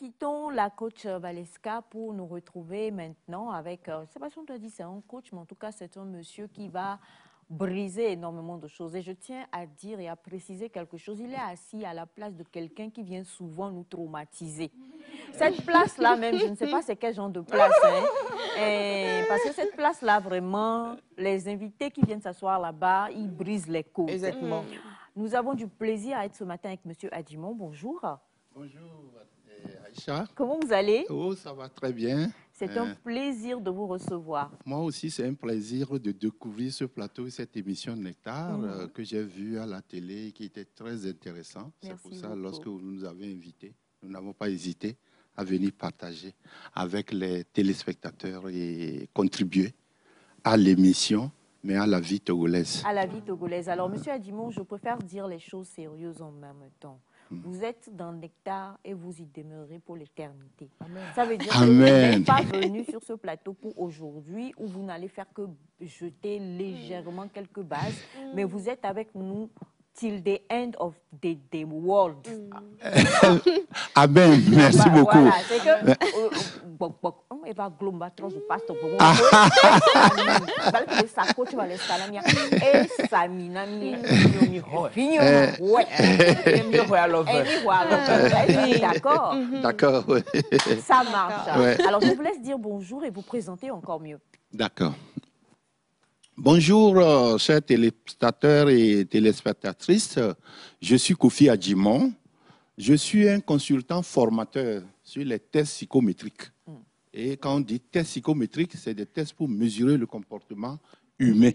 quittons la coach Valeska pour nous retrouver maintenant avec, je ne sais pas si on t'a dit c'est un coach, mais en tout cas c'est un monsieur qui va briser énormément de choses. Et je tiens à dire et à préciser quelque chose. Il est assis à la place de quelqu'un qui vient souvent nous traumatiser. Cette place-là même, je ne sais pas c'est quel genre de place. Parce que cette place-là, vraiment, les invités qui viennent s'asseoir là-bas, ils brisent les côtes. Exactement. Nous avons du plaisir à être ce matin avec M. Adjimon. Bonjour. Bonjour Aïcha. Comment vous allez? Oh, ça va très bien. C'est un plaisir de vous recevoir. Moi aussi, c'est un plaisir de découvrir ce plateau et cette émission Nectar que j'ai vue à la télé qui était très intéressant. C'est pour ça, lorsque vous nous avez invités, nous n'avons pas hésité à venir partager avec les téléspectateurs et contribuer à l'émission, mais à la vie togolaise. À la vie togolaise. Alors, M. Adjimon, je préfère dire les choses sérieuses en même temps. Vous êtes dans Nectar et vous y demeurez pour l'éternité. Ça veut dire que vous n'êtes pas venu sur ce plateau pour aujourd'hui où vous n'allez faire que jeter légèrement quelques bases, mais vous êtes avec nous till the end of the world. Amen. Merci beaucoup. Voilà, c'est que... D'accord. D'accord. Ça marche. Ouais. Alors, je vous laisse dire bonjour et vous présenter encore mieux. D'accord. Bonjour, chers téléspectateurs et téléspectatrices. Je suis Kofi Adjimon. Je suis un consultant formateur sur les tests psychométriques. Et quand on dit tests psychométriques, c'est des tests pour mesurer le comportement humain.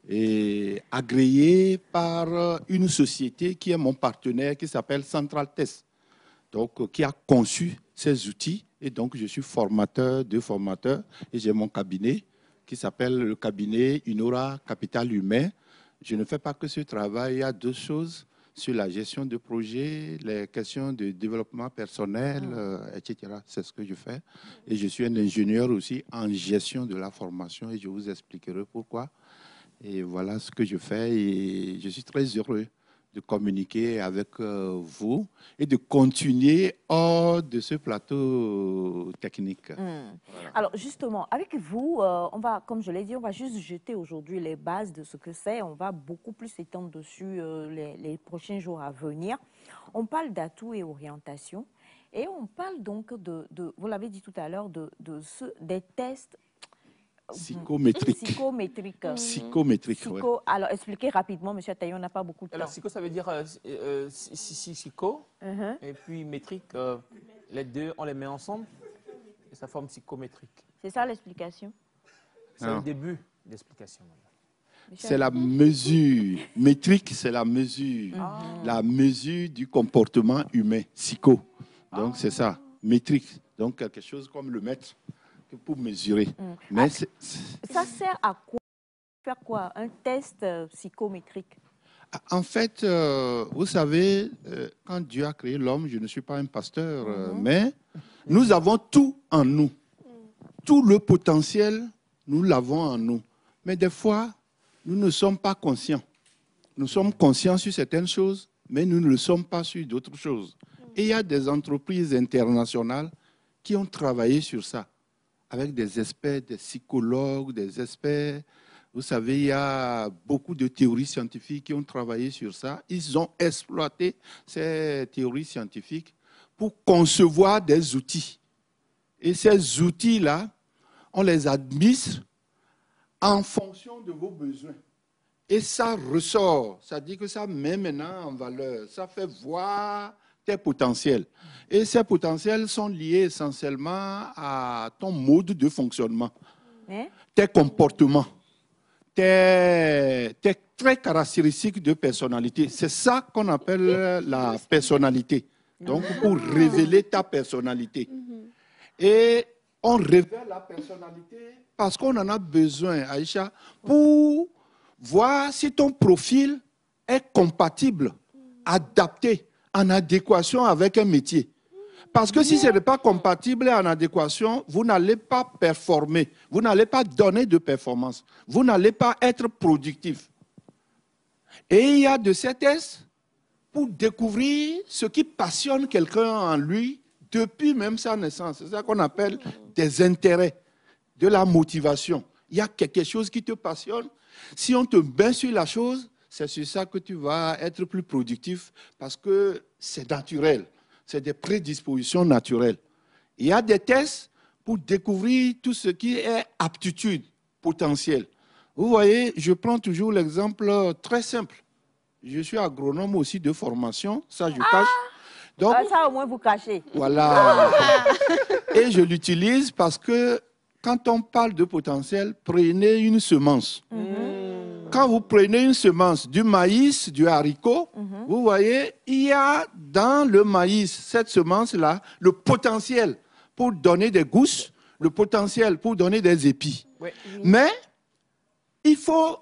Et agréé par une société qui est mon partenaire, qui s'appelle Central Test, donc qui a conçu ces outils. Et donc, je suis formateur de formateurs et j'ai mon cabinet qui s'appelle le cabinet Inora Capital Humain. Je ne fais pas que ce travail, il y a deux choses sur la gestion de projets, les questions de développement personnel, etc. C'est ce que je fais. Et je suis un ingénieur aussi en gestion de la formation et je vous expliquerai pourquoi. Et voilà ce que je fais et je suis très heureux de communiquer avec vous et de continuer hors de ce plateau technique. Voilà. Alors justement, avec vous, on va, comme je l'ai dit, on va juste jeter aujourd'hui les bases de ce que c'est. On va beaucoup plus s'étendre dessus les prochains jours à venir. On parle d'atouts et orientation et on parle donc vous l'avez dit tout à l'heure, des tests psychométrique. Psychométrique, oui. Alors, expliquez rapidement, M. Taillon, on n'a pas beaucoup de temps. Alors, psycho, ça veut dire psycho, et puis métrique, les deux, on les met ensemble, et ça forme psychométrique. C'est ça l'explication? C'est le début de l'explication. C'est la mesure. Métrique, c'est la mesure. La mesure du comportement humain, psycho. Donc, c'est ça, métrique. Donc, quelque chose comme le mètre. Pour mesurer. Mais ça sert à quoi? Faire quoi? Un test psychométrique? En fait, vous savez, quand Dieu a créé l'homme, je ne suis pas un pasteur, mais nous avons tout en nous. Tout le potentiel, nous l'avons en nous. Mais des fois, nous ne sommes pas conscients. Nous sommes conscients sur certaines choses, mais nous ne le sommes pas sur d'autres choses. Et il y a des entreprises internationales qui ont travaillé sur ça, avec des experts, des psychologues, des experts. Vous savez, il y a beaucoup de théories scientifiques qui ont travaillé sur ça. Ils ont exploité ces théories scientifiques pour concevoir des outils. Et ces outils-là, on les administre en fonction de vos besoins. Et ça ressort, ça dit que ça met maintenant en valeur, ça fait voir tes potentiels. Et ces potentiels sont liés essentiellement à ton mode de fonctionnement, tes comportements, tes traits caractéristiques de personnalité. C'est ça qu'on appelle la personnalité. Donc, pour révéler ta personnalité. Et on révèle la personnalité parce qu'on en a besoin, Aïcha, pour voir si ton profil est compatible, adapté, en adéquation avec un métier. Parce que si ce n'est pas compatible et en adéquation, vous n'allez pas performer, vous n'allez pas donner de performance, vous n'allez pas être productif. Et il y a de ces tests pour découvrir ce qui passionne quelqu'un en lui depuis même sa naissance. C'est ça qu'on appelle des intérêts, de la motivation. Il y a quelque chose qui te passionne. Si on te met sur la chose, c'est sur ça que tu vas être plus productif parce que c'est naturel. C'est des prédispositions naturelles. Il y a des tests pour découvrir tout ce qui est aptitude potentielle. Vous voyez, je prends toujours l'exemple très simple. Je suis agronome aussi de formation, ça je cache. Donc, ça au moins vous cachez. Voilà. Et je l'utilise parce que quand on parle de potentiel, prenez une semence. Quand vous prenez une semence du maïs, du haricot, vous voyez, il y a dans le maïs, cette semence-là, le potentiel pour donner des gousses, le potentiel pour donner des épis. Oui. Mais il faut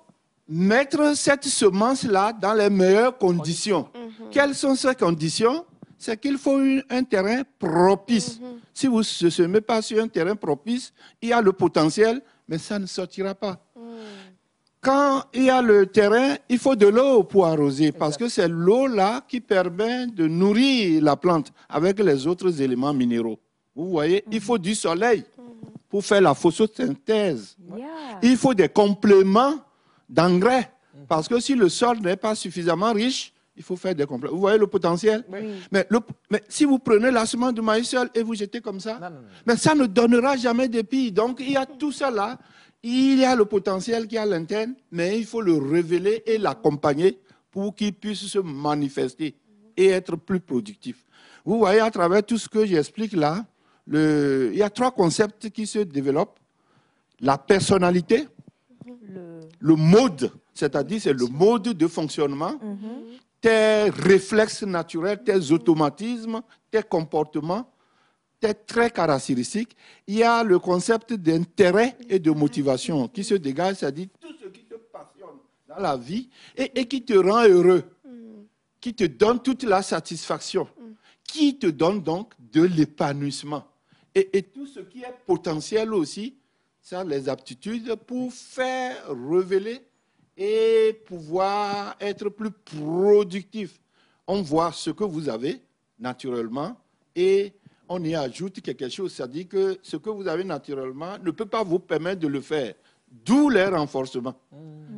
mettre cette semence-là dans les meilleures conditions. Quelles sont ces conditions? C'est qu'il faut un terrain propice. Si vous ne semez pas sur un terrain propice, il y a le potentiel, mais ça ne sortira pas. Quand il y a le terrain, il faut de l'eau pour arroser, parce que c'est l'eau-là qui permet de nourrir la plante avec les autres éléments minéraux. Vous voyez, il faut du soleil pour faire la photosynthèse. Il faut des compléments d'engrais, parce que si le sol n'est pas suffisamment riche, il faut faire des compléments. Vous voyez le potentiel? Oui. Mais si vous prenez la semence de maïs seul et vous jetez comme ça, Non. mais ça ne donnera jamais d'épis. Donc, il y a tout ça là. Il y a le potentiel qui est à l'interne, mais il faut le révéler et l'accompagner pour qu'il puisse se manifester et être plus productif. Vous voyez, à travers tout ce que j'explique là, il y a 3 concepts qui se développent. La personnalité, le mode, c'est-à-dire c'est le mode de fonctionnement, tes réflexes naturels, tes automatismes, tes comportements, tes traits caractéristiques. Il y a le concept d'intérêt et de motivation qui se dégage, c'est-à-dire tout ce qui te passionne dans la vie et qui te rend heureux, qui te donne toute la satisfaction, qui te donne donc de l'épanouissement. Et tout ce qui est potentiel aussi, ça, les aptitudes pour faire révéler et pouvoir être plus productif. On voit ce que vous avez naturellement et on y ajoute quelque chose. C'est-à-dire que ce que vous avez naturellement ne peut pas vous permettre de le faire. D'où les renforcements.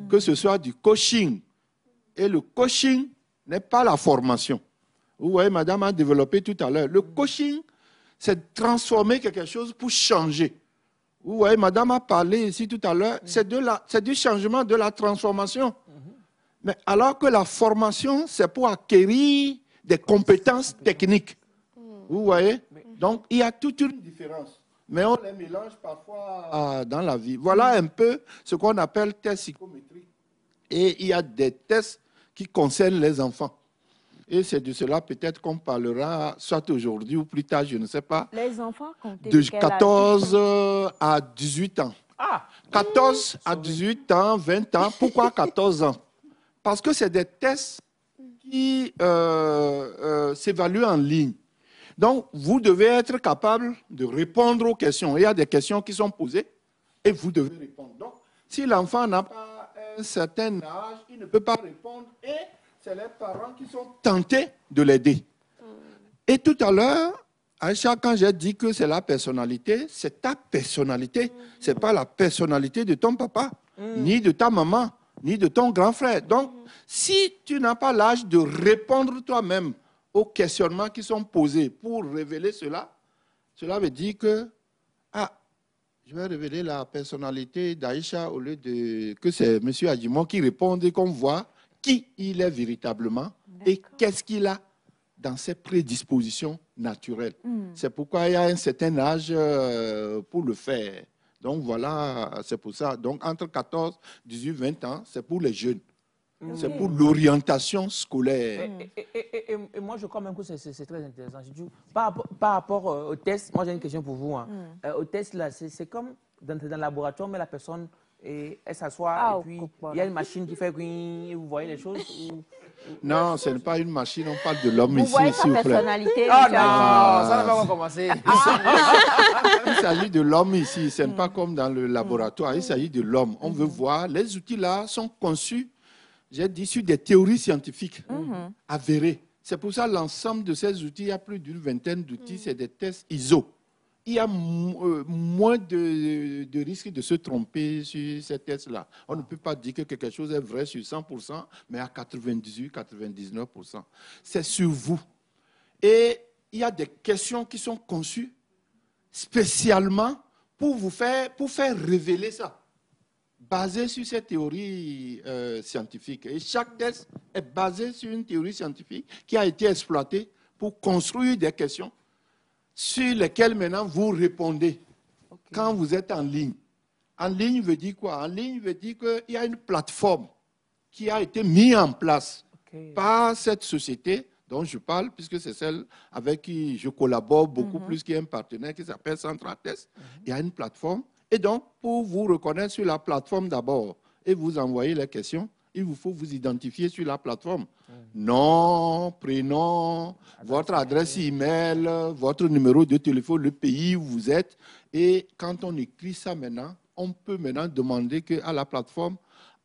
Que ce soit du coaching. Et le coaching n'est pas la formation. Vous voyez, madame a développé tout à l'heure. Le coaching, c'est transformer quelque chose pour changer. Vous voyez, madame a parlé ici tout à l'heure, c'est du changement, de la transformation. Mais alors que la formation, c'est pour acquérir des compétences techniques. Vous voyez? Donc, il y a toute une différence. Mais on les mélange parfois dans la vie. Voilà un peu ce qu'on appelle test psychométrique. Et il y a des tests qui concernent les enfants. Et c'est de cela peut-être qu'on parlera, soit aujourd'hui ou plus tard, je ne sais pas. Les enfants comptaient de 14 à 18 ans. 14 à 18 ans, 20 ans. Pourquoi 14 ans? Parce que c'est des tests qui s'évaluent en ligne. Donc, vous devez être capable de répondre aux questions. Il y a des questions qui sont posées et vous devez répondre. Donc, si l'enfant n'a pas un certain âge, il ne peut pas répondre et c'est les parents qui sont tentés de l'aider. Et tout à l'heure, Aïcha, quand j'ai dit que c'est la personnalité, c'est ta personnalité. Ce n'est pas la personnalité de ton papa, ni de ta maman, ni de ton grand frère. Donc, si tu n'as pas l'âge de répondre toi-même aux questionnements qui sont posés pour révéler cela, cela veut dire que, je vais révéler la personnalité d'Aïcha au lieu de que c'est M. Adjimon qui réponde et qu'on voit qui il est véritablement et qu'est-ce qu'il a dans ses prédispositions naturelles. C'est pourquoi il y a un certain âge pour le faire. Donc voilà, c'est pour ça. Donc entre 14, 18, 20 ans, c'est pour les jeunes. C'est pour l'orientation scolaire. Et moi, je crois même que c'est très intéressant. Par rapport au test, moi j'ai une question pour vous. Au test, là, c'est comme dans le laboratoire, mais la personne... Et elle s'assoit et puis il y a une machine qui fait et vous voyez les choses Non, ce n'est pas une machine, on parle de l'homme ici. Vous voyez sa personnalité. Ah non, ça ne va pas commencer. Il s'agit de l'homme ici, ce n'est pas comme dans le laboratoire, il s'agit de l'homme. On veut voir, les outils là sont conçus, j'ai dit, sur des théories scientifiques avérées. C'est pour ça l'ensemble de ces outils, il y a plus d'une vingtaine d'outils, c'est des tests ISO. Il y a moins de risques de se tromper sur ces tests-là. On ne peut pas dire que quelque chose est vrai sur 100%, mais à 98, 99%. C'est sur vous. Et il y a des questions qui sont conçues spécialement pour faire révéler ça, basé sur ces théories scientifiques. Et chaque test est basé sur une théorie scientifique qui a été exploitée pour construire des questions sur lesquelles maintenant vous répondez quand vous êtes en ligne. En ligne veut dire quoi? En ligne veut dire qu'il y a une plateforme qui a été mise en place par cette société dont je parle, puisque c'est celle avec qui je collabore beaucoup plus qu'un partenaire qui s'appelle Centratest. Il y a une plateforme. Et donc, pour vous reconnaître sur la plateforme d'abord et vous envoyer les questions, il vous faut vous identifier sur la plateforme. Nom, prénom, votre adresse email, votre numéro de téléphone, le pays où vous êtes. Et quand on écrit ça maintenant, on peut maintenant demander à la plateforme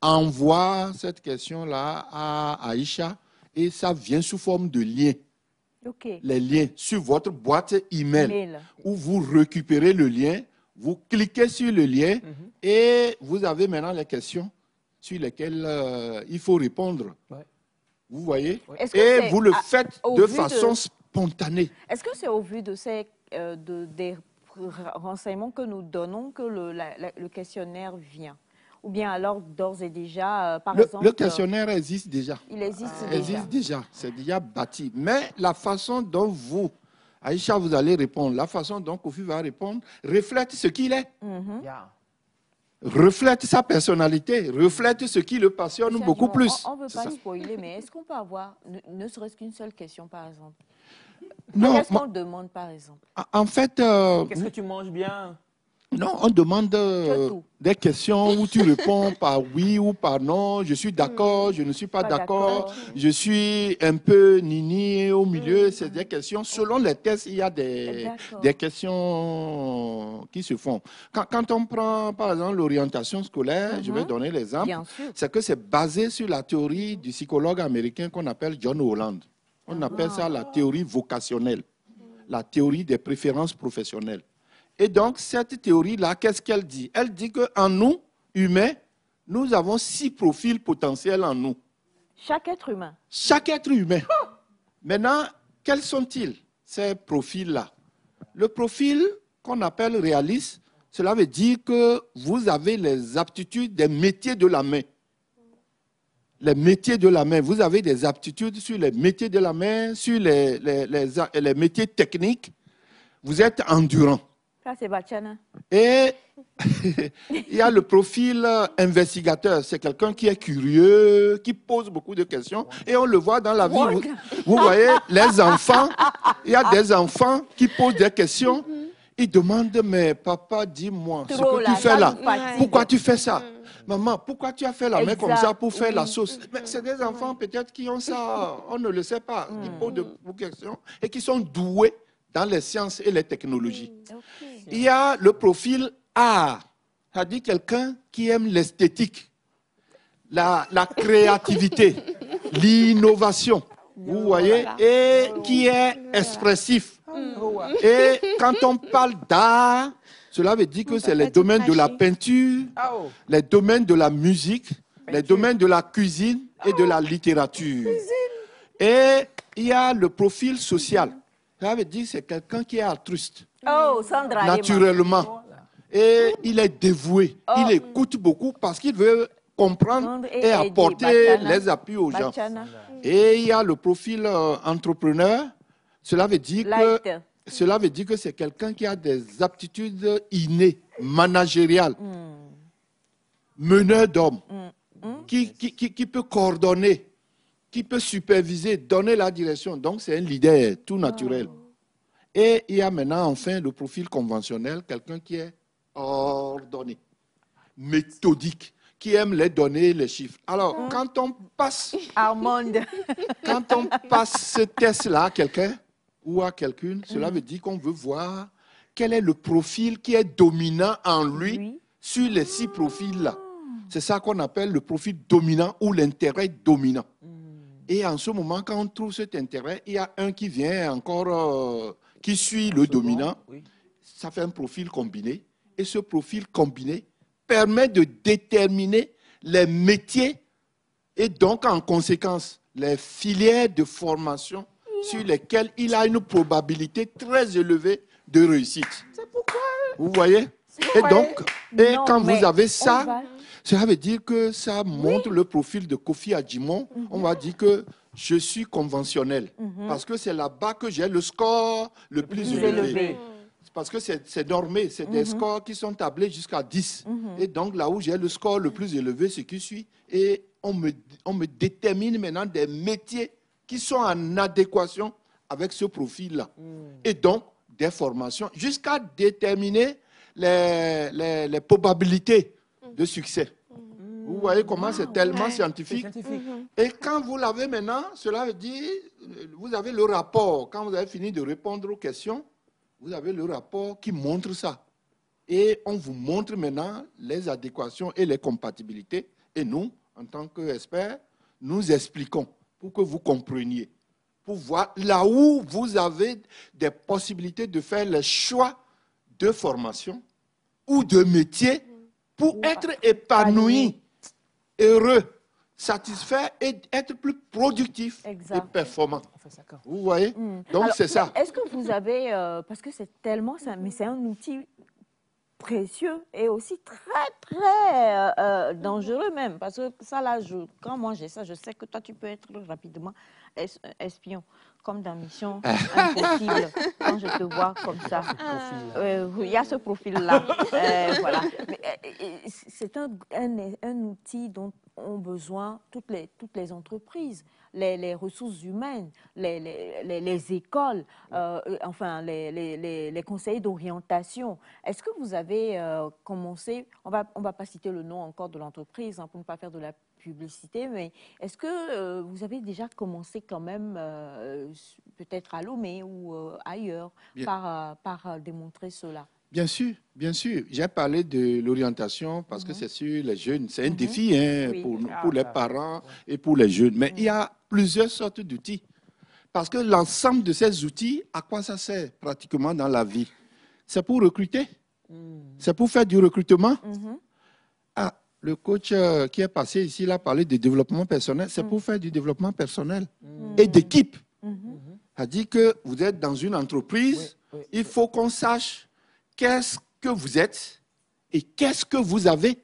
envoie cette question-là à Aïcha et ça vient sous forme de liens. Les liens sur votre boîte email où vous récupérez le lien, vous cliquez sur le lien et vous avez maintenant les questions sur lesquelles il faut répondre. Vous voyez? Et vous le faites de façon spontanée. Est-ce que c'est au vu de ces, des renseignements que nous donnons que le questionnaire vient? Ou bien alors, d'ores et déjà, par exemple... Le questionnaire existe déjà. Il existe déjà. Existe déjà. C'est déjà bâti. Mais la façon dont vous, Aïcha, vous allez répondre, la façon dont Kofi va répondre, reflète ce qu'il est. Reflète sa personnalité, reflète ce qui le passionne beaucoup plus. On ne veut pas spoiler, mais est-ce qu'on peut avoir ne serait-ce qu'une seule question, par exemple? Non. Qu'est-ce qu'on demande, par exemple? En fait... Qu'est-ce que tu manges bien? Non, on demande des questions où tu réponds par oui ou par non. Je suis d'accord, je ne suis pas d'accord. Je suis un peu nini au milieu. C'est des questions. Selon les tests, il y a des questions qui se font. Quand on prend, par exemple, l'orientation scolaire, je vais donner l'exemple, c'est que c'est basé sur la théorie du psychologue américain qu'on appelle John Holland. On appelle ça la théorie vocationnelle, la théorie des préférences professionnelles. Et donc, cette théorie-là, qu'est-ce qu'elle dit? Elle dit qu'en nous, humains, nous avons 6 profils potentiels en nous. Chaque être humain? Chaque être humain. Maintenant, quels sont-ils, ces profils-là? Le profil qu'on appelle réaliste, cela veut dire que vous avez les aptitudes des métiers de la main. Les métiers de la main. Vous avez des aptitudes sur les métiers de la main, sur les métiers techniques. Vous êtes endurant. Ça, c'est Bachana. Et il y a le profil investigateur. C'est quelqu'un qui est curieux, qui pose beaucoup de questions. Et on le voit dans la vie. Vous voyez, les enfants, il y a des enfants qui posent des questions. Ils demandent, mais papa, dis-moi, ce que tu fais là, pourquoi tu fais ça? Maman, pourquoi tu as fait la main comme ça pour faire la sauce? C'est des enfants peut-être qui ont ça, on ne le sait pas. Ils posent beaucoup de questions et qui sont doués dans les sciences et les technologies. Il y a le profil art, c'est-à-dire quelqu'un qui aime l'esthétique, la créativité, l'innovation, vous voyez, et qui est expressif. Et quand on parle d'art, cela veut dire que c'est les domaines de la peinture, les domaines de la musique, les domaines de la cuisine et de la littérature. Et il y a le profil social. Ça veut dire que c'est quelqu'un qui est altruiste, naturellement. Et il est dévoué. Il écoute beaucoup parce qu'il veut comprendre et apporter les appuis aux gens. Et il y a le profil entrepreneur. Cela veut dire que c'est quelqu'un qui a des aptitudes innées, managériales, meneur d'hommes, qui peut coordonner, qui peut superviser, donner la direction. Donc, c'est un leader tout naturel. Et il y a maintenant, enfin, le profil conventionnel, quelqu'un qui est ordonné, méthodique, qui aime les données, les chiffres. Alors, quand on passe ce test-là à quelqu'un ou à quelqu'une, cela veut dire qu'on veut voir quel est le profil qui est dominant en lui sur les 6 profils-là. C'est ça qu'on appelle le profil dominant ou l'intérêt dominant. Et en ce moment, quand on trouve cet intérêt, il y a un qui vient encore, qui suit le dominant. Oui. Ça fait un profil combiné. Et ce profil combiné permet de déterminer les métiers et donc, en conséquence, les filières de formation sur lesquelles il a une probabilité très élevée de réussite. C'est pourquoi... Vous voyez? Et donc, quand vous avez ça, ça veut dire que ça montre le profil de Kofi Adjimon. On va dire que je suis conventionnel. Parce que c'est là-bas que j'ai le score le plus élevé. Parce que c'est normé, c'est des scores qui sont tablés jusqu'à 10. Et donc, là où j'ai le score le plus élevé, c'est qui suit. Et on me détermine maintenant des métiers qui sont en adéquation avec ce profil-là. Et donc, des formations, jusqu'à déterminer les probabilités de succès. Vous voyez comment c'est tellement scientifique. Et quand vous l'avez maintenant, cela veut dire, vous avez le rapport. Quand vous avez fini de répondre aux questions, vous avez le rapport qui montre ça. Et on vous montre maintenant les adéquations et les compatibilités. Et nous, en tant qu'experts, nous expliquons pour que vous compreniez. Pour voir là où vous avez des possibilités de faire le choix de formation ou de métier pour être épanoui, heureux, satisfait et être plus productif et performant. Vous voyez? Donc, c'est ça. Est-ce que vous avez, parce que c'est tellement, mais c'est un outil précieux et aussi très dangereux même, parce que ça là, quand moi j'ai ça, je sais que toi tu peux être rapidement espion, comme dans Mission Impossible, quand je te vois comme ça. Il y a ce profil-là. Voilà. C'est un outil dont ont besoin toutes les entreprises, les ressources humaines, les écoles, enfin les conseillers d'orientation. Est-ce que vous avez commencé, on va pas citer le nom encore de l'entreprise pour ne pas faire de la publicité, mais est-ce que vous avez déjà commencé quand même, peut-être à Lomé ou ailleurs, par démontrer cela? Bien sûr, bien sûr. J'ai parlé de l'orientation parce que c'est sur les jeunes. C'est un défi pour les parents et pour les jeunes. Mais il y a plusieurs sortes d'outils. Parce que l'ensemble de ces outils, à quoi ça sert pratiquement dans la vie? C'est pour recruter. C'est pour faire du recrutement. Ah, le coach qui est passé ici, il a parlé de développement personnel. C'est pour faire du développement personnel et d'équipe. C'est-à-dire que vous êtes dans une entreprise, il faut qu'on sache qu'est-ce que vous êtes et qu'est-ce que vous avez.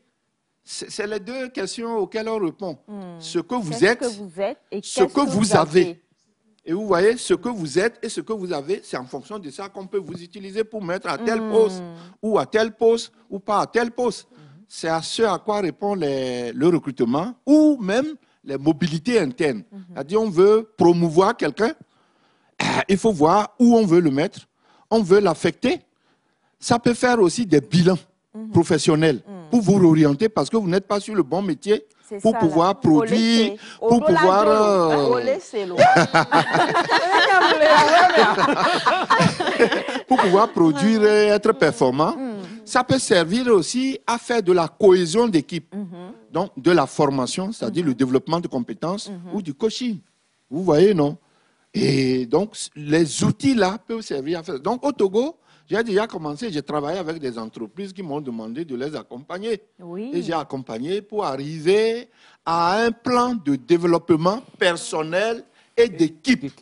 C'est les deux questions auxquelles on répond. Ce que vous êtes et ce que vous avez. Et vous voyez, ce que vous êtes et ce que vous avez, c'est en fonction de ça qu'on peut vous utiliser pour mettre à tel poste ou à tel poste ou pas à tel poste. C'est à ce à quoi répond le recrutement ou même les mobilités internes. C'est-à-dire, on veut promouvoir quelqu'un, il faut voir où on veut le mettre, on veut l'affecter. Ça peut faire aussi des bilans professionnels pour vous orienter parce que vous n'êtes pas sur le bon métier pour pouvoir produire, pour pouvoir... pour pouvoir produire et être performant. Ça peut servir aussi à faire de la cohésion d'équipe. Donc, de la formation, c'est-à-dire le développement de compétences ou du coaching. Vous voyez, non? Et donc, les outils-là peuvent servir à faire. Donc, au Togo, j'ai déjà commencé, j'ai travaillé avec des entreprises qui m'ont demandé de les accompagner. Et j'ai accompagné pour arriver à un plan de développement personnel et d'équipe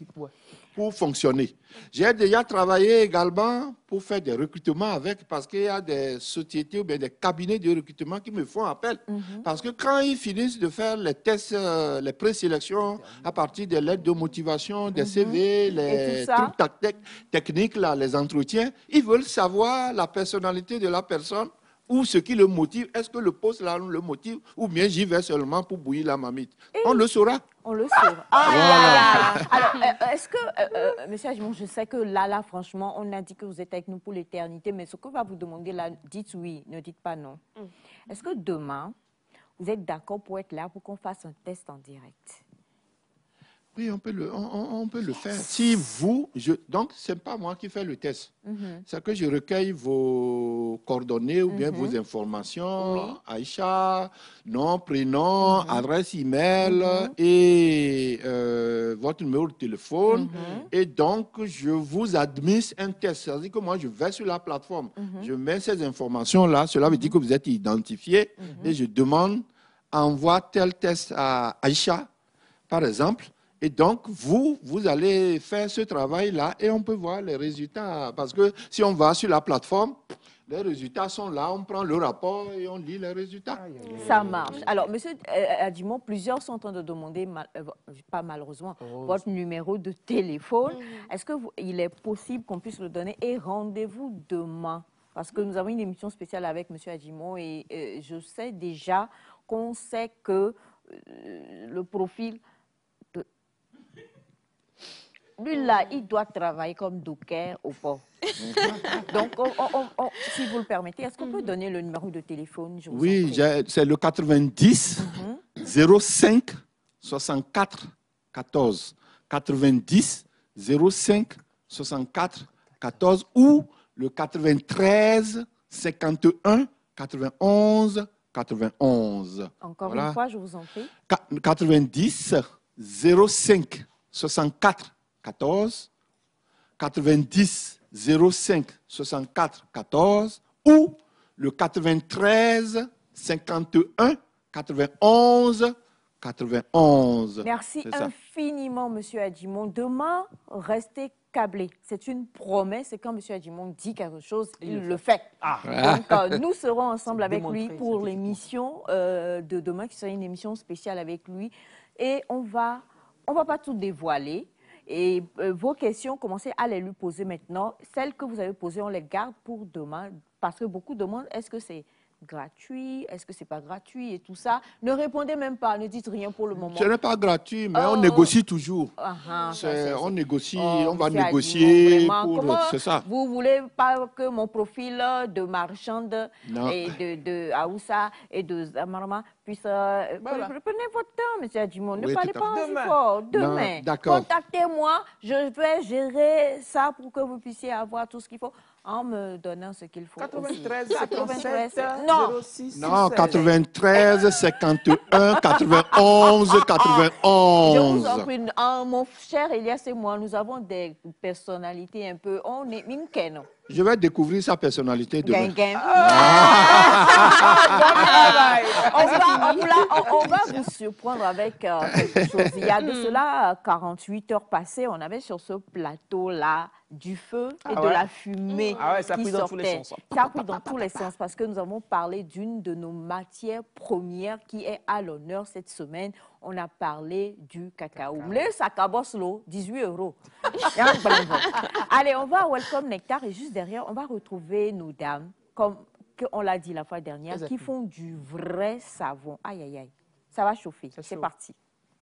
pour fonctionner. J'ai déjà travaillé également pour faire des recrutements avec, parce qu'il y a des sociétés ou bien des cabinets de recrutement qui me font appel. Parce que quand ils finissent de faire les tests, les présélections à partir des lettres de motivation, des CV, les trucs techniques, là, les entretiens, ils veulent savoir la personnalité de la personne ou ce qui le motive. Est-ce que le poste là le motive ou bien j'y vais seulement pour bouillir la marmite? On le saura. On le saura. Alors, est-ce que, monsieur Adjimon, je sais que là, franchement, on a dit que vous êtes avec nous pour l'éternité, mais ce qu'on va vous demander là, dites oui, ne dites pas non. Est-ce que demain, vous êtes d'accord pour être là pour qu'on fasse un test en direct? Oui, on peut le faire. Si vous, donc, ce n'est pas moi qui fais le test. C'est que je recueille vos coordonnées ou bien vos informations, Aïcha, nom, prénom, adresse email et votre numéro de téléphone. Et donc, je vous administre un test. C'est-à-dire que moi, je vais sur la plateforme, je mets ces informations-là. Cela veut dire que vous êtes identifié et je demande, envoie tel test à Aïcha, par exemple. Et donc, vous allez faire ce travail-là et on peut voir les résultats. Parce que si on va sur la plateforme, les résultats sont là, on prend le rapport et on lit les résultats. Ça marche. Alors, monsieur Adjimon, plusieurs sont en train de demander, pas malheureusement, votre numéro de téléphone. Est-ce qu'il est possible qu'on puisse le donner et rendez-vous demain? Parce que nous avons une émission spéciale avec monsieur Adjimon et je sais déjà qu'on sait que le profil... Lui, là, il doit travailler comme docker au port. Donc, si vous le permettez, est-ce qu'on peut donner le numéro de téléphone? Oui, c'est le 90 05 64 14. 90 05 64 14 ou le 93 51 91 91. Encore une fois, je vous en prie. 90 05 64 14, 90 05 64 14 ou le 93 51 91 91. Merci infiniment, monsieur Adjimon. Demain, restez câblés. C'est une promesse et quand monsieur Adjimon dit quelque chose, il le fait. Donc, nous serons ensemble avec lui pour l'émission de demain, qui sera une émission spéciale avec lui. Et on va pas tout dévoiler. Et vos questions, commencez à les lui poser maintenant. Celles que vous avez posées, on les garde pour demain. Parce que beaucoup demandent, est-ce que c'est gratuit? Est-ce que c'est pas gratuit? Et tout ça. Ne répondez même pas, ne dites rien pour le moment. Ce n'est pas gratuit, mais on négocie toujours. On négocie, on va négocier. C'est ça. Vous voulez pas que mon profil de marchande et de Aoussa et de Zamarma puisse... Prenez votre temps, monsieur Adjimon. Ne parlez pas aussi fort. Demain, contactez-moi. Je vais gérer ça pour que vous puissiez avoir tout ce qu'il faut en me donnant ce qu'il faut. 93, 06, non, 93, 51, 91, 91. Je vous en prie, mon cher Elias et moi, nous avons des personnalités un peu... On est minken. Je vais découvrir sa personnalité demain. On va vous surprendre avec quelque chose. Il y a de cela 48 heures passées, on avait sur ce plateau-là du feu et de la fumée qui sortait. Ça a pris dans tous les sens parce que nous avons parlé d'une de nos matières premières qui est à l'honneur cette semaine. On a parlé du cacao. Le sacaboslo, 18 €. Allez, on va à Welcome Nectar et juste derrière, on va retrouver nos dames, comme on l'a dit la fois dernière, qui font du vrai savon. Aïe, aïe, aïe. Ça va chauffer. C'est parti.